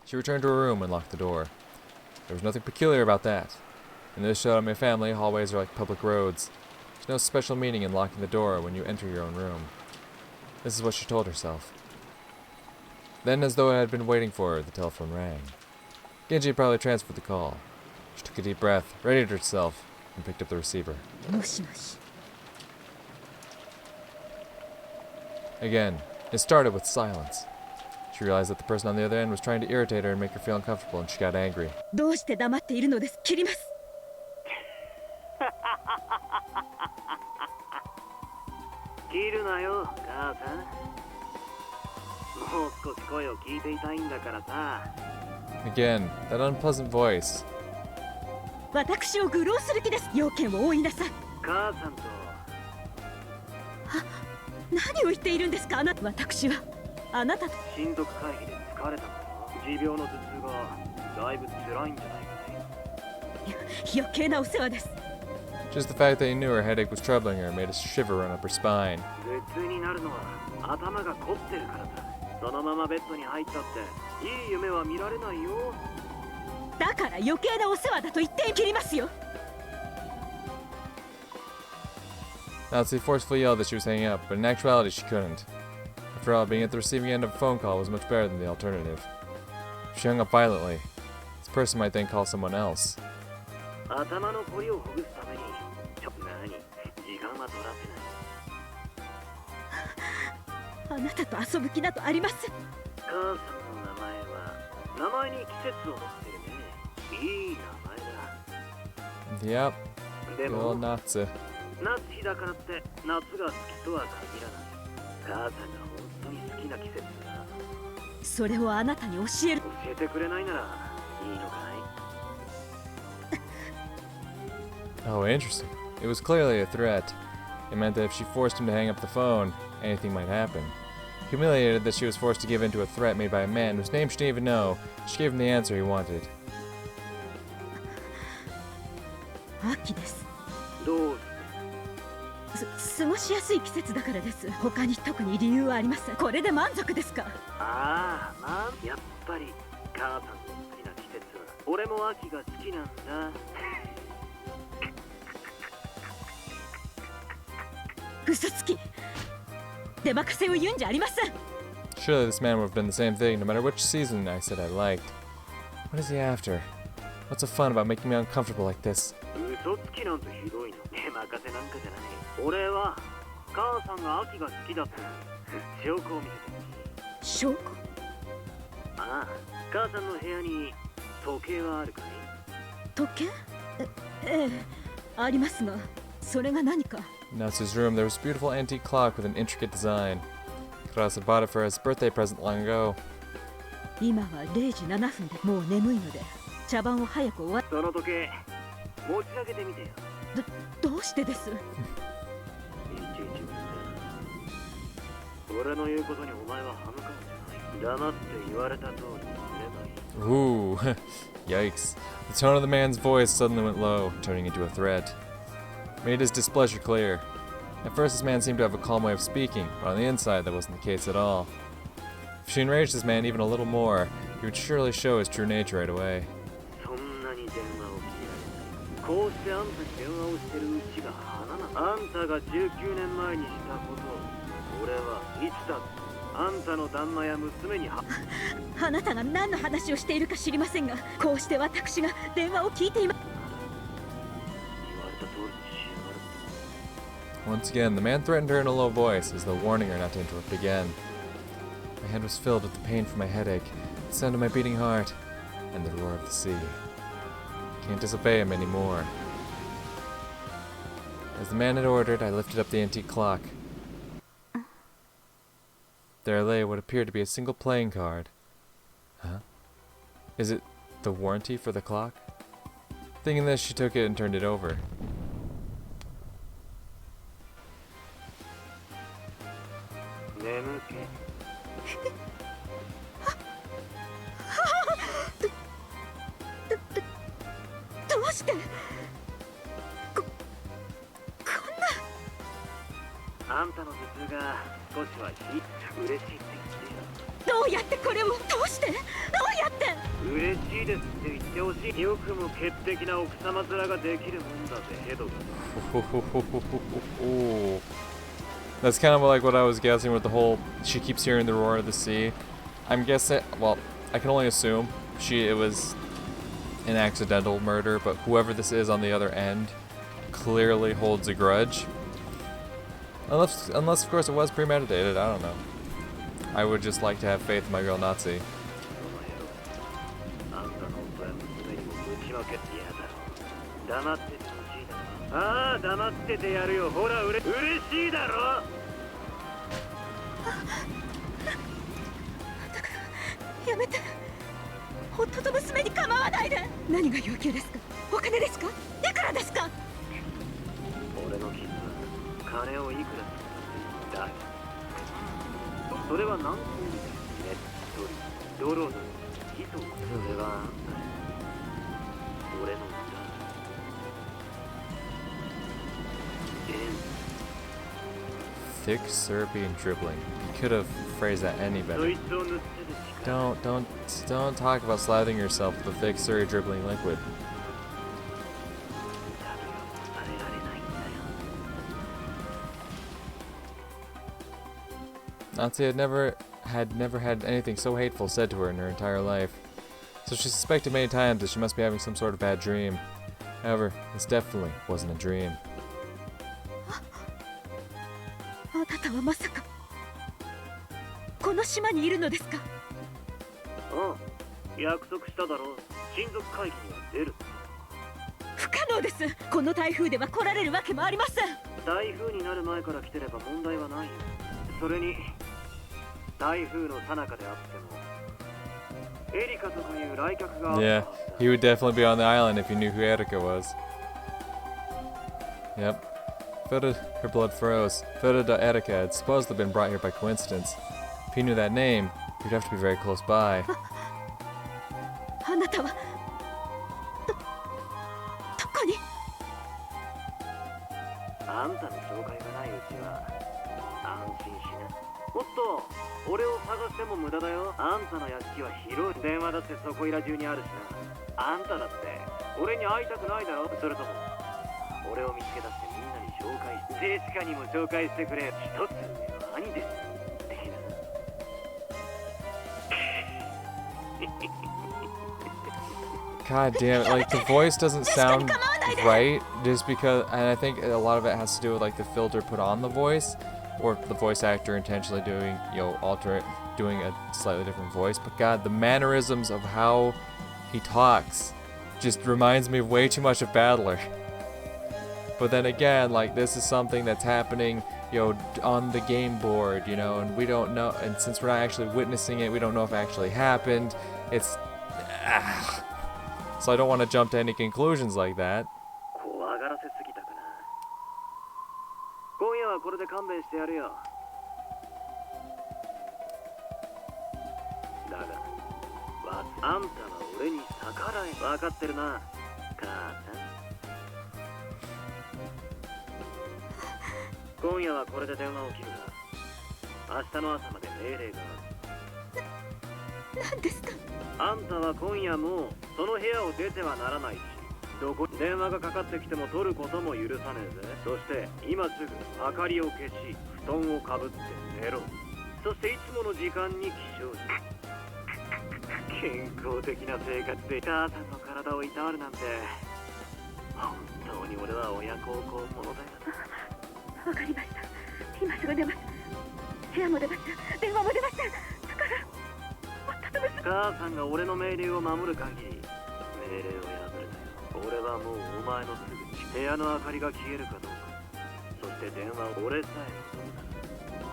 She returned to her room and locked the door. There was nothing peculiar about that. In this show, my family, hallways are like public roads. There's no special meaning in locking the door when you enter your own room. This is what she told herself. Then, as though I had been waiting for her, the telephone rang. Genji had probably transferred the call. She took a deep breath, readied herself, and picked up the receiver. Again, it started with silence. She realized that the person on the other end was trying to irritate her and make her feel uncomfortable, and she got angry. Again, that unpleasant voice. Just the fact that he knew her headache was troubling her made a shiver run up her spine. Natsu forcefully yelled that she was hanging up, but in actuality she couldn't. After all, being at the receiving end of a phone call was much better than the alternative. If she hung up violently, this person might then call someone else. Yep, the old Natsu. Oh, interesting. It was clearly a threat. It meant that if she forced him to hang up the phone, anything might happen. Humiliated that she was forced to give in to a threat made by a man whose name she didn't even know, she gave him the answer he wanted. Surely this man would have done the same thing no matter which season I said I liked. What is he after? What's so fun about making me uncomfortable like this? In Natsu's room, there was a beautiful antique clock with an intricate design. Kuras had bought it for his birthday present long ago. Ooh, yikes. The tone of the man's voice suddenly went low, turning into a threat. Made his displeasure clear. At first, this man seemed to have a calm way of speaking, but on the inside, that wasn't the case at all. If she enraged this man even a little more, he would surely show his true nature right away. Once again, the man threatened her in a low voice, as though warning her not to interrupt again. My head was filled with the pain from my headache, the sound of my beating heart, and the roar of the sea. I can't disobey him anymore. As the man had ordered, I lifted up the antique clock. There lay what appeared to be a single playing card. Huh? Is it the warranty for the clock? Thinking this, she took it and turned it over. うやってこれをどうしてどうやって。嬉しいですって言ってほしい。よくも潔癖な奥様面ができるもんだぜ、ヘドが。That's kind of like what I was guessing with the whole, she keeps hearing the roar of the sea. I'm guessing, well, I can only assume it was an accidental murder, but whoever this is on the other end clearly holds a grudge. Unless of course it was premeditated, I don't know. I would just like to have faith in my girl Nazi. 黙っててほしいだろ。ああ、黙っててやるよ。ほら、嬉しいだろ。だからやめて。夫と娘に構わないで。何が要求ですか。お金ですか。いくらですか。俺の傷は金をいくらだ。それは何個みたい。ねっとりドロドロヒ素。それは俺のThick, syrupy, and dribbling. You could have phrased that any better. Don't talk about slathering yourself with a thick, syrupy, dribbling liquid. Nazi had never had anything so hateful said to her in her entire life. So she suspected many times that she must be having some sort of bad dream. However, this definitely wasn't a dream. あなたはまさかこの島にいるのですか。うん、約束しただろう。親族会議には出る。不可能です。この台風では来られるわけもありません。台風になる前から来てれば問題はないよ。それに台風の最中であってもエリカとかいう来客が。Yeah, he would definitely be on the island if he knew who Erika was. Yep. Her blood froze. Fidoda Erika had supposedly been brought here by coincidence. If he knew that name, he'd have to be very close by. あなたはどこに。あんたの紹介がないうちは安心しな。おっと、俺を探しても無駄だよ。あんたの屋敷は広い。電話だってそこいら中にあるしな。あんただって俺に会いたくないだろ。それとも俺を見つけ出してみんなに紹介して、ジェシカにも紹介してくれ。一つ上の兄です。God damn it, like the voice doesn't sound right just because, and I think a lot of it has to do with like the filter put on the voice, or the voice actor intentionally doing, doing a slightly different voice. But God, the mannerisms of how he talks just reminds me way too much of Battler. But then again, like this is something that's happening, on the game board, and we don't know, and since we're not actually witnessing it, we don't know if it actually happened. It's so I don't want to jump to any conclusions like that. 怖がらせすぎたかな。今夜はこれで勘弁してやるよ。だが、あんたは俺に逆らえ。分かってるな、母さん。今夜はこれで電話を切るが、明日の朝まで命令がある。何ですか。あんたは今夜もうその部屋を出てはならないし、どこ電話がかかってきても取ることも許さねえぜ。そして今すぐ明かりを消し、布団をかぶって寝ろ。そしていつもの時間に起床し、健康的な生活で母さんの体をいたわるなんて、本当に俺は親孝行者だよ。わかりました。今すぐ出ます。部屋も出ました。電話も出ました。だから母さんが俺の命令を守る限り命令を破るなよ。俺はもうお前のすぐに部屋の明かりが消えるかどうか、そして電話を俺さえもどう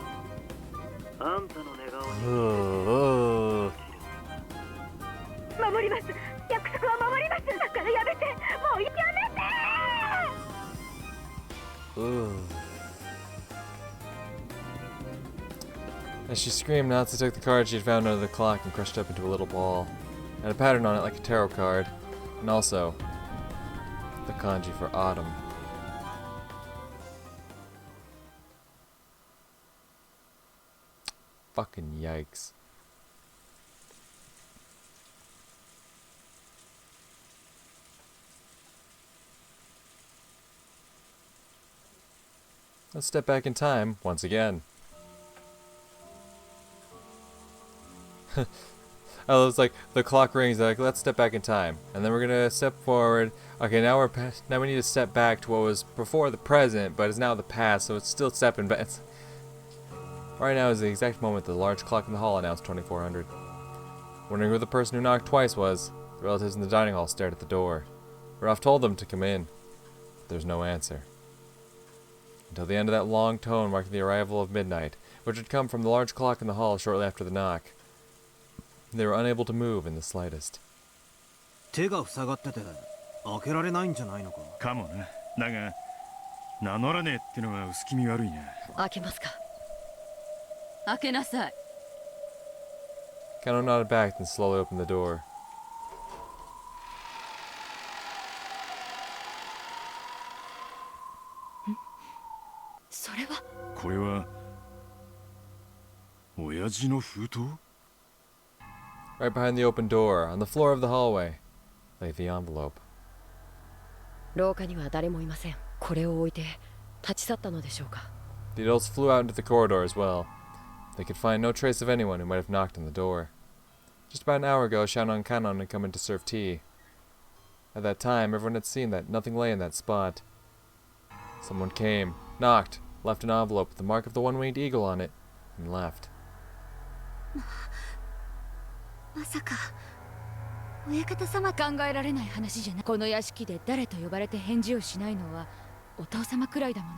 なる。あんたの寝顔に守ります。約束は守ります。だからやめて、もうやめて。As she screamed, Natsu took the card she had found under the clock and crushed up into a little ball. It had a pattern on it like a tarot card, and also the kanji for autumn. Fucking yikes. Let's step back in time once again. Oh, it's like the clock rings. Like, let's step back in time, and then we're gonna step forward. Okay, now we're past. Now we need to step back to what was before the present, but is now the past. So it's still stepping back. Right now is the exact moment the large clock in the hall announced 2400. Wondering who the person who knocked twice was, the relatives in the dining hall stared at the door. Ralph told them to come in. But there's no answer. Until the end of that long tone marking the arrival of midnight, which had come from the large clock in the hall shortly after the knock. They were unable to move in the slightest. 手が塞がってて開けられないんじゃないのか。かもな。だが名乗らねえってのが薄気味悪いな。開けますか。開けなさい。Kano nodded back and slowly opened the door. What? これは親父の封筒? Right behind the open door, on the floor of the hallway, lay the envelope. 廊下には誰もいません。これを置いて立ち去ったのでしょうか。The adults flew out into the corridor as well. They could find no trace of anyone who might have knocked on the door. Just about an hour ago, Shannon and Kanon had come in to serve tea. At that time, everyone had seen that nothing lay in that spot. Someone came, knocked, left an envelope with the mark of the one-winged eagle on it, and left. まさか親方様。考えられない話じゃない。この屋敷で誰と呼ばれて返事をしないのはお父様くらいだもの。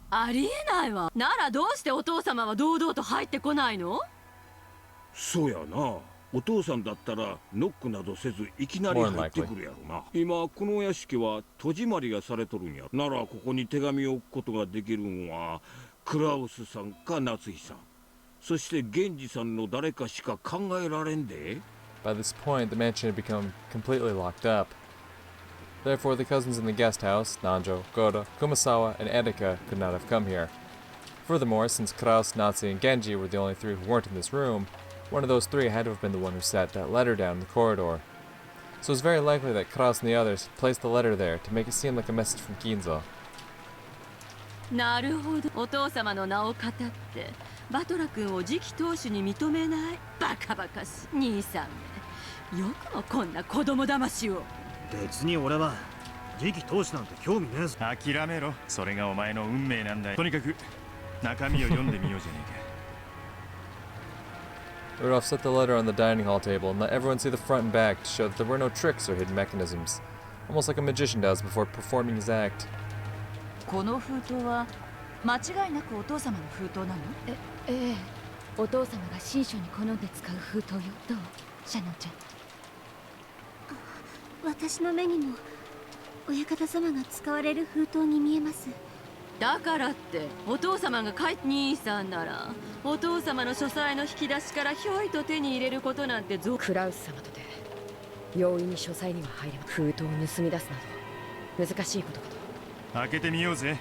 ありえないわ。ならどうしてお父様は堂々と入ってこないの？そうやな。お父さんだったらノックなどせずいきなり入ってくるやろな。今この屋敷は戸締まりがされとるんや。ならここに手紙を置くことができるんはクラウスさんか夏日さん、そして源氏さんの誰かしか考えられんで。By this point, the mansion had become completely locked up. Therefore, the cousins in the guest house, Nanjo, Goda, Kumasawa, and Edeka, could not have come here. Furthermore, since Kraus, Natsu, and Genji were the only three who weren't in this room, one of those three had to have been the one who set that letter down in the corridor. So it was very likely that Kraus and the others placed the letter there to make it seem like a message from Ginzo. なるほど。お父様の名を語ってバトラ君を次期当主に認めない。バカバカしい兄さんめ。よくもこんな子供騙しを。別に俺は次期当主なんて興味ねえぞ。諦めろ。それがお前の運命なんだよ。とにかく中身を読んでみようじゃねえか。Rudolph set the letter on the dining hall table and let everyone see the front and back to show that there were no tricks or hidden mechanisms, almost like a magician does before performing his act. この封筒は間違いなくお父様の封筒なの？ええ、お父様が新書に好んで使う封筒よ。どう、シャノンちゃん。私の目にも親方様が使われる封筒に見えます。だからってお父様が帰って兄さんならお父様の書斎の引き出しからひょいと手に入れることなんてクラウス様とて容易に書斎には入れば封筒を盗み出すなど難しいことかと。開けてみようぜ。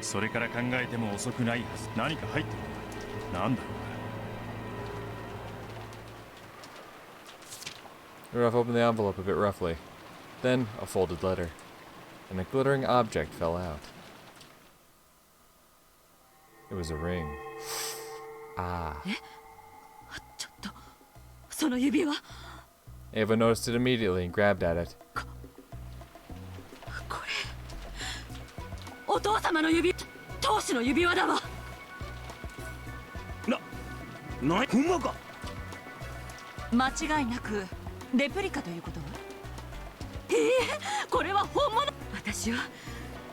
それから考えても遅くないはず。何か入ってる。なんだろう。 Rudolph opened the envelope a bit roughly. Then, a folded letter. And a glittering object fell out. It was a ring. Ah. ちょっとその指輪。 Ava noticed it immediately and grabbed at it. これお父様の指、当主の指輪だわ。ほんまか。間違いなくレプリカということは。これは本物。私は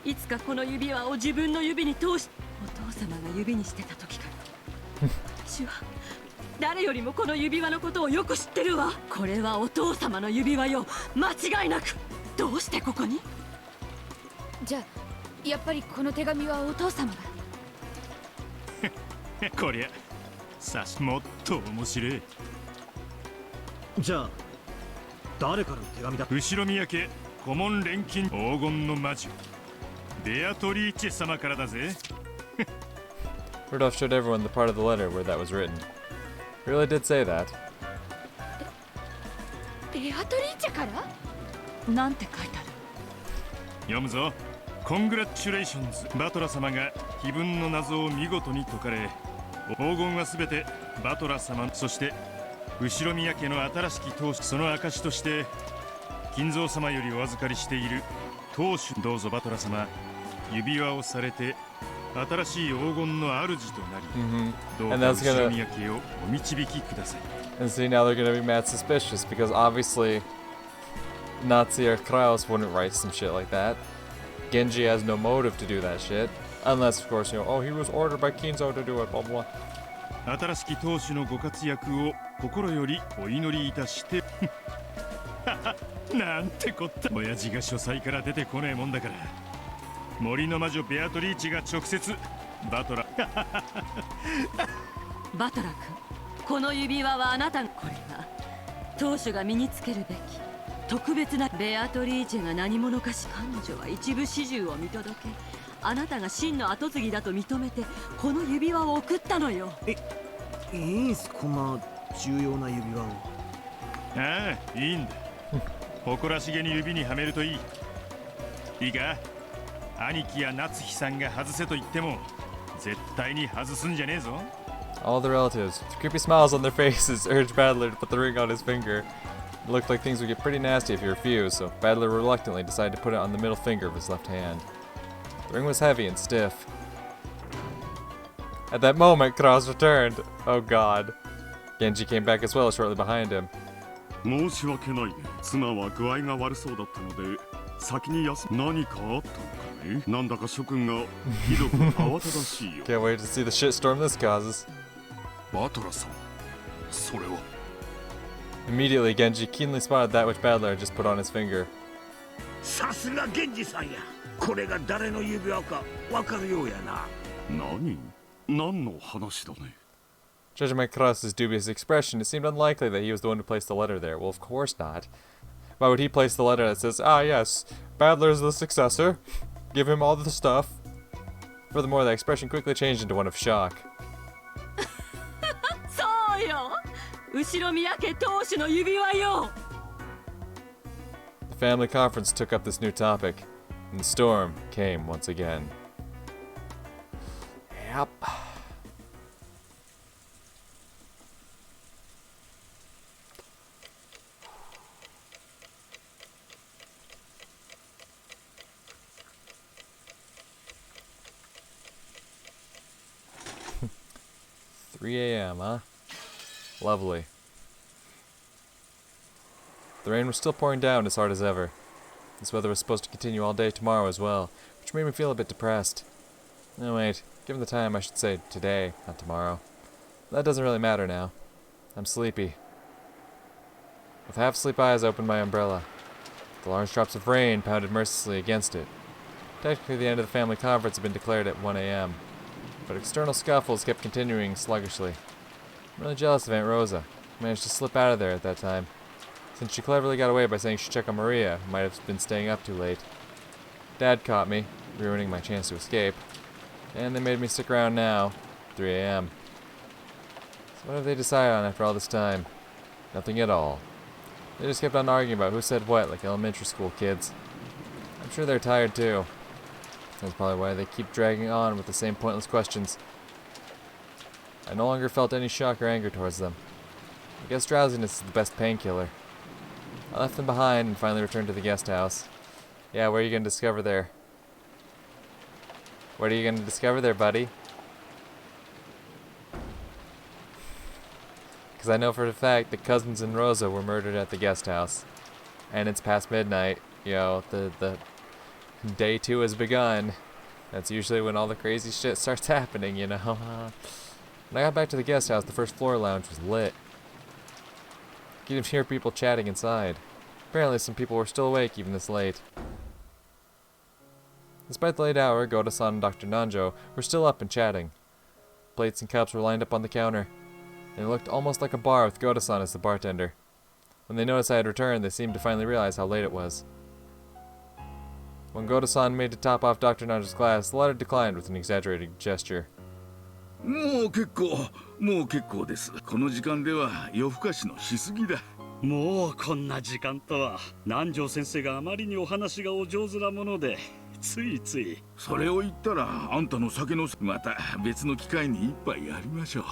いつかこの指輪を自分の指に通し、お父様が指にしてた時から私は誰よりもこの指輪のことをよく知ってるわ。これはお父様の指輪よ、間違いなく。どうしてここに？じゃあやっぱりこの手紙はお父様が。こりゃもっと面白い。じゃあ誰からの手紙だ？後ろ宮家顧問錬金黄金の魔女ベアトリーチェ様からだぜ。Rudolph showed everyone the part of the letter where that was written. He really did say that. ベアトリーチェから？なんて書いてある？読むぞ。コングラッチュレーションズ。バトラ様が碑文の謎を見事に解かれ、黄金はすべてバトラ様、そして後ろ宮家の新しき当主、その証として金蔵様よりお預かりしている当主、どうぞバトラ様、指輪をされて新しい黄金の主となり、どうか後ろ宮家をお導きください。 And see, now they're gonna be mad suspicious because obviously Nazi or Kraus wouldn't write some shit like that. Genji has no motive to do that shit. Unless, of course, oh, he was ordered by Kinzo to do it, blah blah. 新しき当主のご活躍を心よりお祈りいたしてなんてこった。親父が書斎から出てこねえもんだから、森の魔女ベアトリーチが直接バトラバトラ君、この指輪はあなたが、これは当主が身につけるべき特別な。ベアトリーチェが何者かし、彼女は一部始終を見届け、あなたが真の跡継ぎだと認めてこの指輪を送ったのよ。いいんす、こんな重要な指輪を。ああ、いいんだ。誇らしげに指にはめるといい。いいか、兄貴や夏日さんが外せと言っても絶対に外すんじゃねえぞ。 All the relatives, with creepy smiles on their faces, urged Battler to put the ring on his finger. It looked like things would get pretty nasty if he refused, so Battler reluctantly decided to put it on the middle finger of his left hand. The ring was heavy and stiff. At that moment, Kraus returned. Oh god. Genji came back as well shortly behind him. 申し訳ないね。妻は具合が悪そうだったので先に休む。何かあったのかね。なんだか諸君がひどく慌ただしいよ。Can't wait to see the shitstorm this causes. バトラさん、それは。 Immediately, Genji keenly spotted that which Battler had just put on his finger. さすが源氏さんや。これが誰の指輪かわかるようやな。何の話だね。 Judging by Kraus's dubious expression, it seemed unlikely that he was the one who placed the letter there. Well, of course not. Why would he place the letter that says, ah yes, Battler's the successor, give him all the stuff? Furthermore, that expression quickly changed into one of shock. そうよ、後ろ宮家当主の指輪よ。 The family conference took up this new topic, and the storm came once again. Yep. "3 a.m., huh? Lovely." The rain was still pouring down as hard as ever. This weather was supposed to continue all day tomorrow as well, which made me feel a bit depressed. No, wait. Given the time, I should say today, not tomorrow. That doesn't really matter now. I'm sleepy. With half-asleep eyes, I opened my umbrella. The large drops of rain pounded mercilessly against it. Technically, the end of the family conference had been declared at 1 a.m., but external scuffles kept continuing sluggishly. I'm really jealous of Aunt Rosa, who managed to slip out of there at that time, since she cleverly got away by saying she'd check on Maria, who might have been staying up too late. Dad caught me, ruining my chance to escape, and they made me stick around now, 3 a.m. So what have they decided on after all this time? Nothing at all. They just kept on arguing about who said what like elementary school kids. I'm sure they're tired too. That's probably why they keep dragging on with the same pointless questions. I no longer felt any shock or anger towards them. I guess drowsiness is the best painkiller. I left them behind and finally returned to the guest house. Yeah, what are you going to discover there? What are you going to discover there, buddy? Because I know for a fact that Cousins and Rosa were murdered at the guest house. And it's past midnight. You know, the day 2 has begun. That's usually when all the crazy shit starts happening, you know. When I got back to the guest house, the first floor lounge was lit. You could even hear people chatting inside. Apparently some people were still awake even this late. Despite the late hour, Goda-san and Dr. Nanjo were still up and chatting. Plates and cups were lined up on the counter, and it looked almost like a bar with Goda-san as the bartender. When they noticed I had returned, they seemed to finally realize how late it was. When Goda-san made to top off Dr. Nanjo's glass, the latter declined with an exaggerated gesture. もう結構です。この時間では夜更かしのしすぎだ。もうこんな時間とは。南條先生があまりにお話がお上手なものでついつい。それを言ったらあんたの酒のまた別の機会に一杯やりましょう。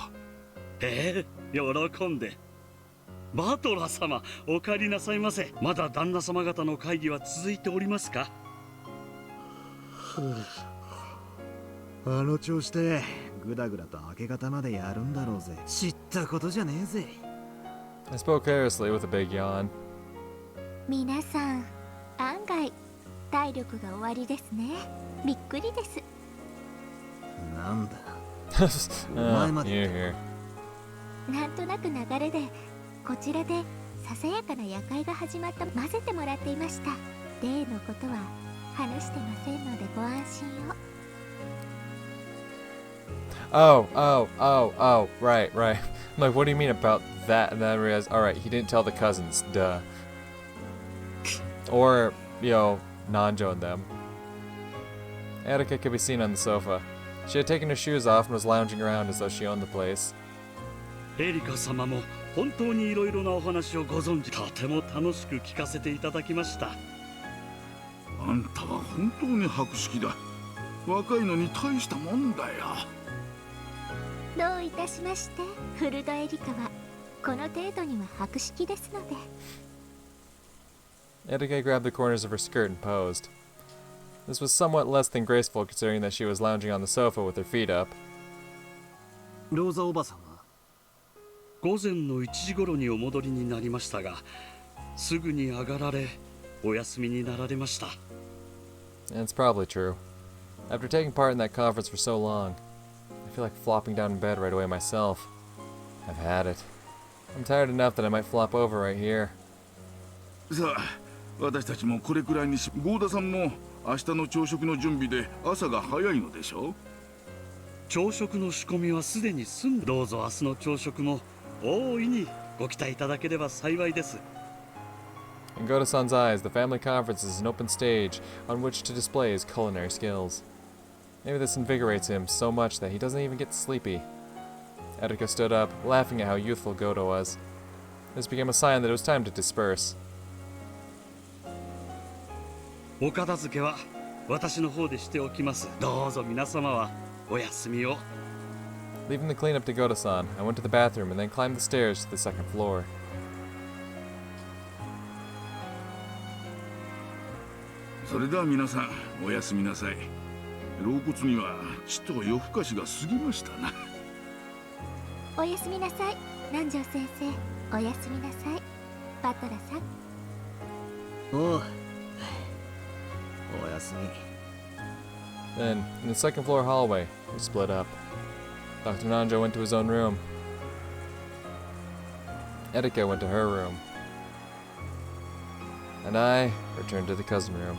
喜んで。バトラ様、お帰りなさいませ。まだ旦那様方の会議は続いておりますか？あの調子でグダグダと明け方までやるんだろうぜ。知ったことじゃねえぜ。 I spoke carelessly with a big yawn. 皆さん案外体力が終わりですね。びっくりです。なんだ Here. なんとなく流れでこちらでささやかな夜会が始まった混ぜてもらっていました。例のことは話してませんのでご安心を。Oh, right. I'm like, what do you mean about that? And then I realized, alright, he didn't tell the cousins, duh. Or, Nanjo and them. Erika could be seen on the sofa. She had taken her shoes off and was lounging around as though she owned the place. エリカ様も本当にいろいろなお話をご存知、とても楽しく聞かせていただきました。あんたは本当に博識だ。若いのに大したもんだよ。どういたしまして。フルドエリカはこの程度には博識ですので。Erika grabbed the corners of her skirt and posed. This was somewhat less than graceful considering that she was lounging on the sofa with her feet up. ローザおばさんは午前の1時頃にお戻りになりましたが、すぐに上がられ、お休みになられました。And it's probably true. After taking part in that conference for so long, I feel like flopping down in bed right away myself. I've had it. I'm tired enough that I might flop over right here. さあ、私たちもこれくらいにし、ゴーダさんも明日の朝食の準備で朝が早いのでしょう。朝食の仕込みはすでに済んで、どうぞ明日の朝食も大いにご期待いただければ幸いです。In Goda-san's eyes, the family conference is an open stage on which to display his culinary skills. Maybe this invigorates him so much that he doesn't even get sleepy. Erika stood up, laughing at how youthful Goda was. This became a sign that it was time to disperse. お片付けは私の方でしておきます。どうぞ皆様はお休みを。Leaving the cleanup to Goda-san, I went to the bathroom and then climbed the stairs to the second floor. それでは皆さんおやすみなさい。老骨にはちと夜更かしが過ぎましたな。おやすみなさい南條先生。おやすみなさいバトラさん。おう、おやすみ。 Then, in the second floor hallway, we split up. Dr. Nanjo went to his own room. Erika went to her room. And I returned to the cousin room.